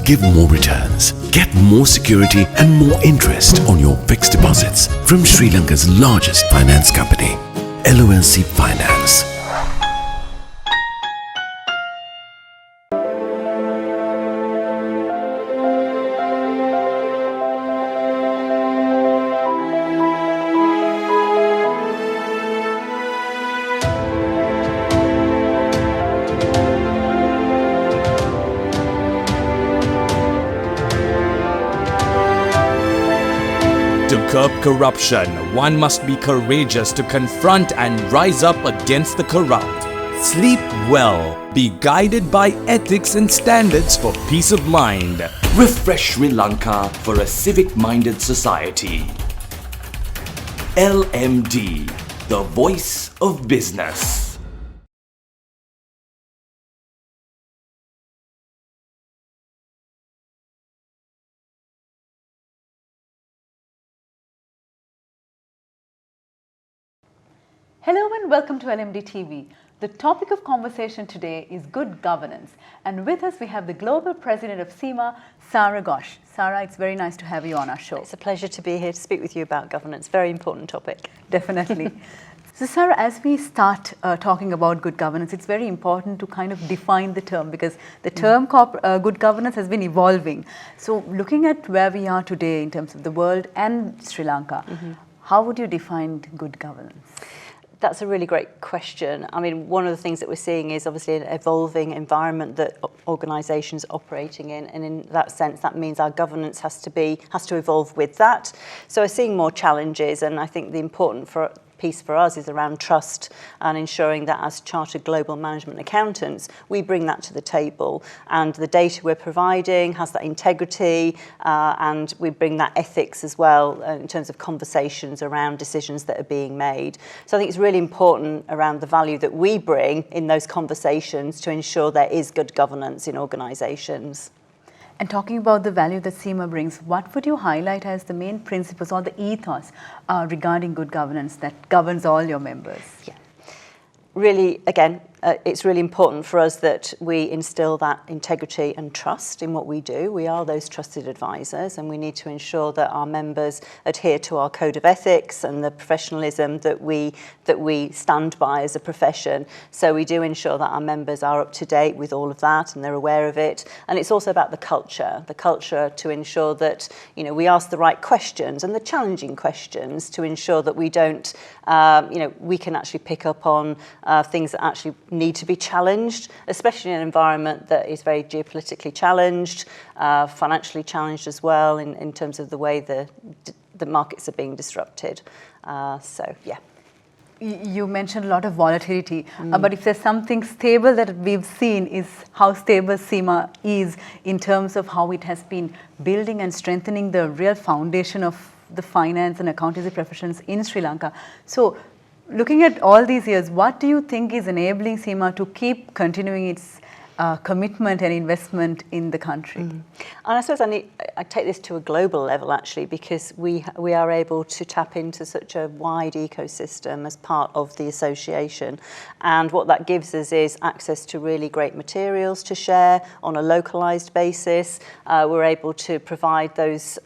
give more returns. Get more security and more interest on your fixed deposits from Sri Lanka's largest finance company, LMDtv Finance. To curb corruption, one must be courageous to confront and rise up against the corrupt. Sleep well, be guided by ethics and standards for peace of mind. Refresh Sri Lanka for a civic-minded society. LMD, the voice of business. Hello and welcome to LMDtv. The topic of conversation today is good governance, and with us we have the Global President of CIMA, Ghosh. Sarah, it's very nice to have you on our show. It's a pleasure to be here to speak with you about governance. Very important topic. Definitely. So Sarah, as we start talking about good governance, it's very important to kind of define the term, because the term good governance has been evolving. So looking at where we are today in terms of the world and Sri Lanka, how would you define good governance? That's a really great question. I mean, one of the things that we're seeing is obviously an evolving environment that organisations are operating in, and in that sense, that means our governance has to evolve with that. So we're seeing more challenges, and I think the important piece for us is around trust and ensuring that as chartered global management accountants, we bring that to the table, and the data we're providing has that integrity, and we bring that ethics as well in terms of conversations around decisions that are being made. So I think it's really important around the value that we bring in those conversations to ensure there is good governance in organisations. And talking about the value that CIMA brings, what would you highlight as the main principles or the ethos regarding good governance that governs all your members? Yeah. Really, again, it's really important for us that we instill that integrity and trust in what we do. We are those trusted advisors, and we need to ensure that our members adhere to our code of ethics and the professionalism that we stand by as a profession. So we do ensure that our members are up to date with all of that and they're aware of it. And it's also about the culture to ensure that, you know, we ask the right questions and the challenging questions to ensure that we don't, we can actually pick up on things that actually need to be challenged, especially in an environment that is very geopolitically challenged, financially challenged as well in terms of the way the markets are being disrupted. So, yeah. You mentioned a lot of volatility, but if there's something stable that we've seen is how stable CIMA is in terms of how it has been building and strengthening the real foundation of the finance and accountancy professions in Sri Lanka. So, looking at all these years, what do you think is enabling CIMA to keep continuing its commitment and investment in the country? And I suppose I take this to a global level actually, because we are able to tap into such a wide ecosystem as part of the association, and what that gives us is access to really great materials to share on a localized basis. We're able to provide those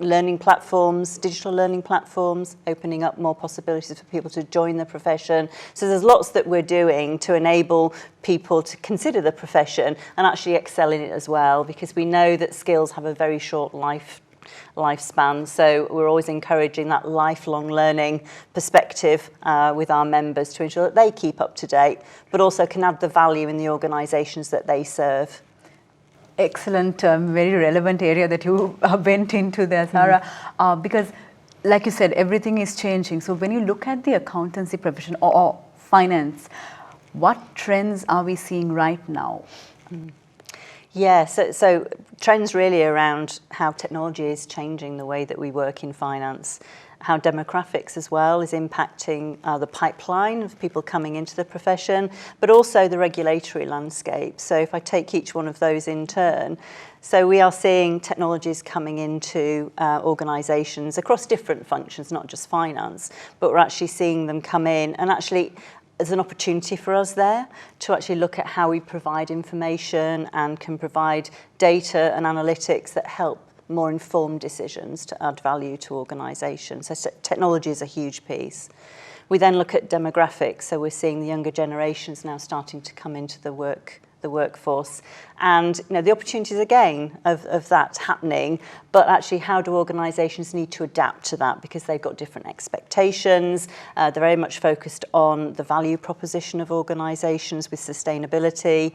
learning platforms, digital learning platforms, opening up more possibilities for people to join the profession. So there's lots that we're doing to enable people to consider the profession and actually excel in it as well, because we know that skills have a very short lifespan. So we're always encouraging that lifelong learning perspective with our members to ensure that they keep up to date, but also can add the value in the organisations that they serve. Excellent, very relevant area that you went into there, Sarah, because like you said, everything is changing. So when you look at the accountancy profession or finance, what trends are we seeing right now? Yeah, so trends really around how technology is changing the way that we work in finance, how demographics as well is impacting the pipeline of people coming into the profession, but also the regulatory landscape. So if I take each one of those in turn, so we are seeing technologies coming into organisations across different functions, not just finance, but we're actually seeing them come in and actually there's an opportunity for us there to actually look at how we provide information and can provide data and analytics that help more informed decisions to add value to organisations. So technology is a huge piece. We then look at demographics, so we're seeing the younger generations now starting to come into the workforce, and the opportunities again of that happening, but actually how do organisations need to adapt to that, because they've got different expectations. They're very much focused on the value proposition of organisations with sustainability,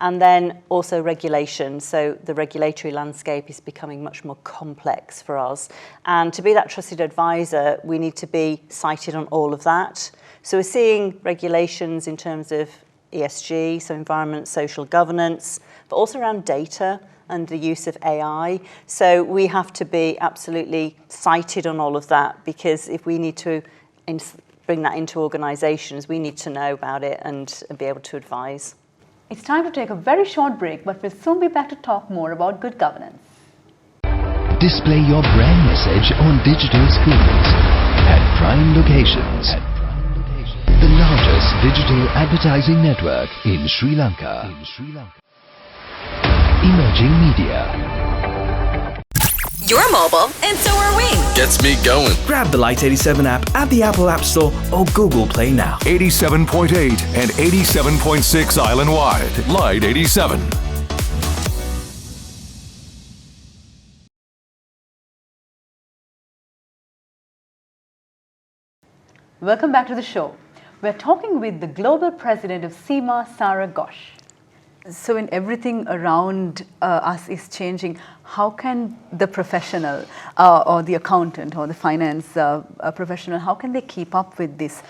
and then also regulation. So the regulatory landscape is becoming much more complex for us, and to be that trusted advisor we need to be sighted on all of that. So we're seeing regulations in terms of ESG, so environment, social governance, but also around data and the use of AI. So we have to be absolutely sighted on all of that, because if we need to bring that into organisations, we need to know about it and be able to advise. It's time to take a very short break, but we'll soon be back to talk more about good governance. Display your brand message on digital screens at prime locations. The largest digital advertising network in Sri Lanka. Emerging media. You're mobile, and so are we. Gets me going. Grab the Lite 87 app at the Apple App Store or Google Play now. 87.8 and 87.6 island-wide. Lite 87. Welcome back to the show. We're talking with the Global President of CIMA, Ghosh. So when everything around us is changing, how can the professional or the accountant or the finance professional, how can they keep up with this?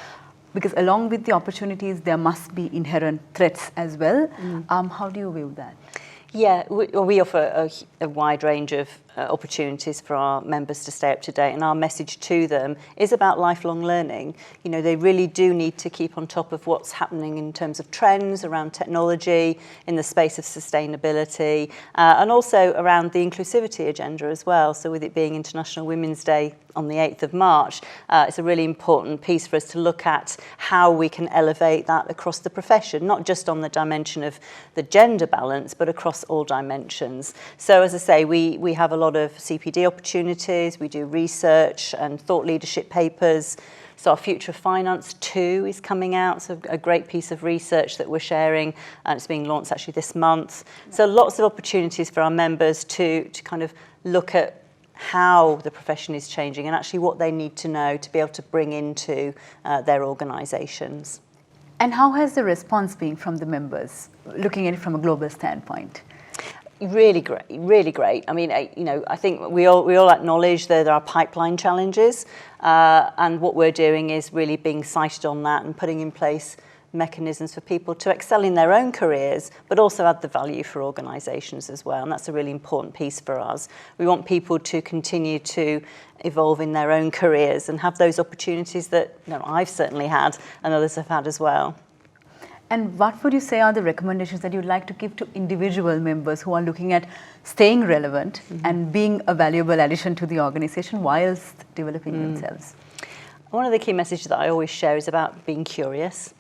Because along with the opportunities, there must be inherent threats as well. How do you view that? Yeah, we offer a wide range of opportunities for our members to stay up to date, and our message to them is about lifelong learning. They really do need to keep on top of what's happening in terms of trends around technology, in the space of sustainability, and also around the inclusivity agenda as well. So with it being International Women's Day on the 8th of March, it's a really important piece for us to look at how we can elevate that across the profession, not just on the dimension of the gender balance, but across all dimensions. So as I say, we have a lot of CPD opportunities, we do research and thought leadership papers. So our Future of Finance 2 is coming out, so a great piece of research that we're sharing, and it's being launched actually this month. So lots of opportunities for our members to kind of look at how the profession is changing and actually what they need to know to be able to bring into their organisations. And how has the response been from the members, looking at it from a global standpoint? Really great, really great. I mean, I think we all acknowledge that there are pipeline challenges, and what we're doing is really being sighted on that and putting in place mechanisms for people to excel in their own careers, but also add the value for organisations as well. And that's a really important piece for us. We want people to continue to evolve in their own careers and have those opportunities that I've certainly had and others have had as well. And what would you say are the recommendations that you'd like to give to individual members who are looking at staying relevant and being a valuable addition to the organisation whilst developing themselves? One of the key messages that I always share is about being curious,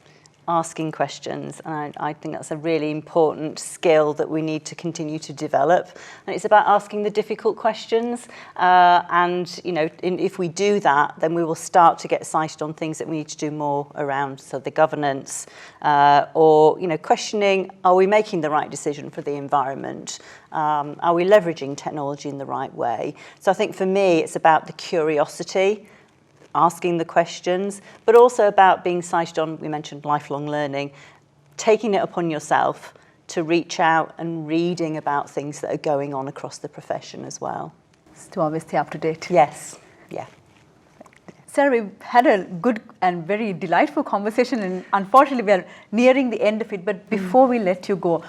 asking questions, and I think that's a really important skill that we need to continue to develop. And it's about asking the difficult questions, and if we do that, then we will start to get sighted on things that we need to do more around, so the governance, or questioning, are we making the right decision for the environment? Are we leveraging technology in the right way? So I think for me, it's about the curiosity, asking the questions, but also about being sighted on, we mentioned lifelong learning, taking it upon yourself to reach out and reading about things that are going on across the profession as well. To always stay up to date. Yes, yeah. Sarah, we've had a good and very delightful conversation, and unfortunately we are nearing the end of it, but before we let you go,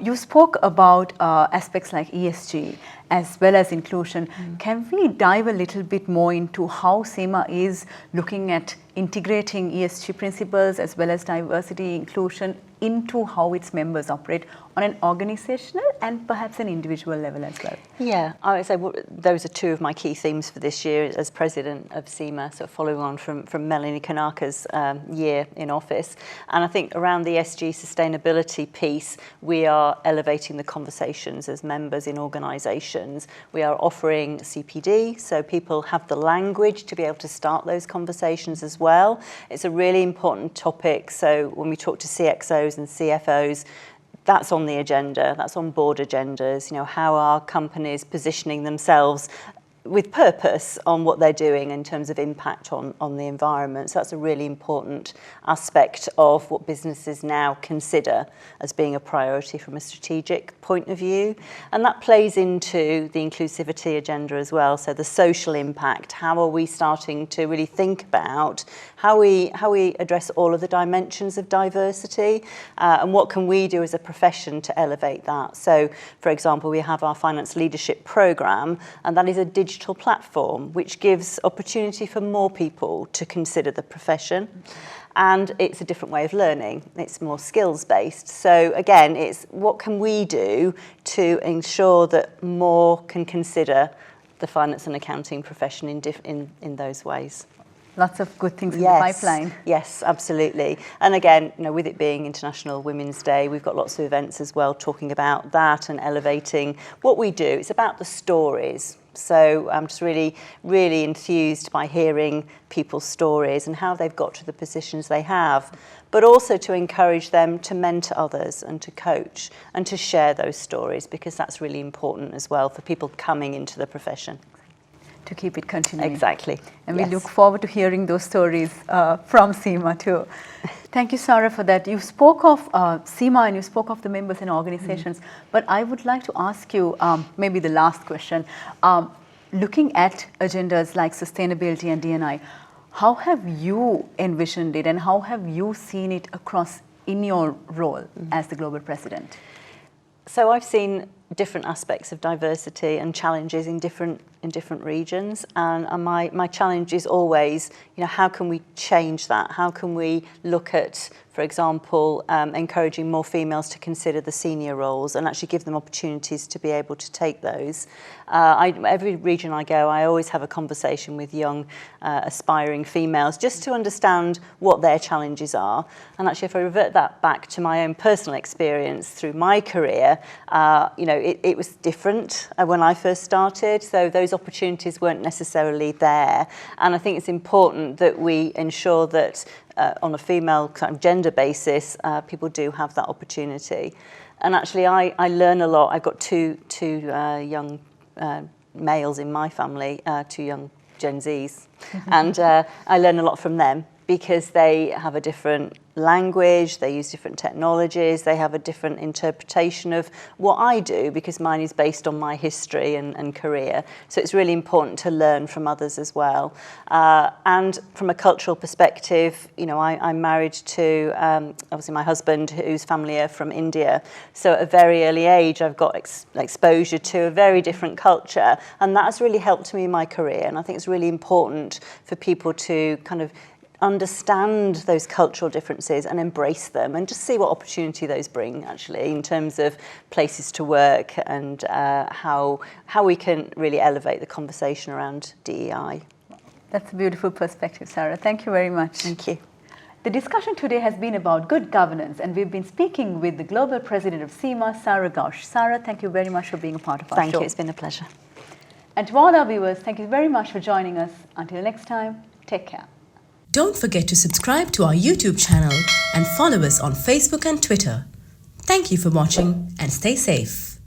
you spoke about aspects like ESG as well as inclusion. Can we dive a little bit more into how CIMA is looking at integrating ESG principles as well as diversity, inclusion into how its members operate on an organizational and perhaps an individual level as well? Yeah, I would say those are two of my key themes for this year as president of CIMA, so following on from Melanie Kanaka's year in office. And I think around the SG sustainability piece, we are elevating the conversations as members in organisations. We are offering CPD, so people have the language to be able to start those conversations as well. It's a really important topic, so when we talk to CXOs and CFOs, that's on the agenda, that's on board agendas, how are companies positioning themselves with purpose on what they're doing in terms of impact on the environment. So that's a really important aspect of what businesses now consider as being a priority from a strategic point of view. And that plays into the inclusivity agenda as well. So the social impact, how are we starting to really think about how we address all of the dimensions of diversity and what can we do as a profession to elevate that. So, for example, we have our Finance Leadership Programme, and that is a digital platform which gives opportunity for more people to consider the profession. And it's a different way of learning. It's more skills-based. So again, it's what can we do to ensure that more can consider the finance and accounting profession in those ways. Lots of good things in the pipeline. Yes, absolutely. And again, with it being International Women's Day, we've got lots of events as well talking about that and elevating what we do. It's about the stories. So I'm just really, really enthused by hearing people's stories and how they've got to the positions they have, but also to encourage them to mentor others and to coach and to share those stories, because that's really important as well for people coming into the profession. To keep it continuing. Exactly. And we look forward to hearing those stories from CIMA too. Thank you, Sarah, for that. You spoke of CIMA and you spoke of the members and organizations, but I would like to ask you maybe the last question. Looking at agendas like sustainability and D&I, how have you envisioned it and how have you seen it across in your role as the global president? So I've seen different aspects of diversity and challenges in different regions, and my challenge is always, how can we change that? How can we look at, for example, encouraging more females to consider the senior roles and actually give them opportunities to be able to take those. Every region I go, I always have a conversation with young aspiring females just to understand what their challenges are. And actually, if I revert that back to my own personal experience through my career, it was different when I first started. So those opportunities weren't necessarily there. And I think it's important that we ensure that on a female kind of gender basis, people do have that opportunity. And actually, I learn a lot. I've got two young males in my family, two young Gen Zs, and I learn a lot from them because they have a different language, they use different technologies, they have a different interpretation of what I do because mine is based on my history and career. So it's really important to learn from others as well. And from a cultural perspective, I'm married to obviously my husband, whose family are from India. So at a very early age, I've got exposure to a very different culture, and that has really helped me in my career. And I think it's really important for people to kind of understand those cultural differences and embrace them and just see what opportunity those bring actually in terms of places to work and how we can really elevate the conversation around DEI. That's a beautiful perspective, Sarah. Thank you very much. Thank you. The discussion today has been about good governance, and we've been speaking with the Global President of CIMA, Sarah Ghosh. Sarah, thank you very much for being a part of our show. Thank you. It's been a pleasure. And to all our viewers, thank you very much for joining us. Until next time, take care. Don't forget to subscribe to our YouTube channel and follow us on Facebook and Twitter. Thank you for watching and stay safe.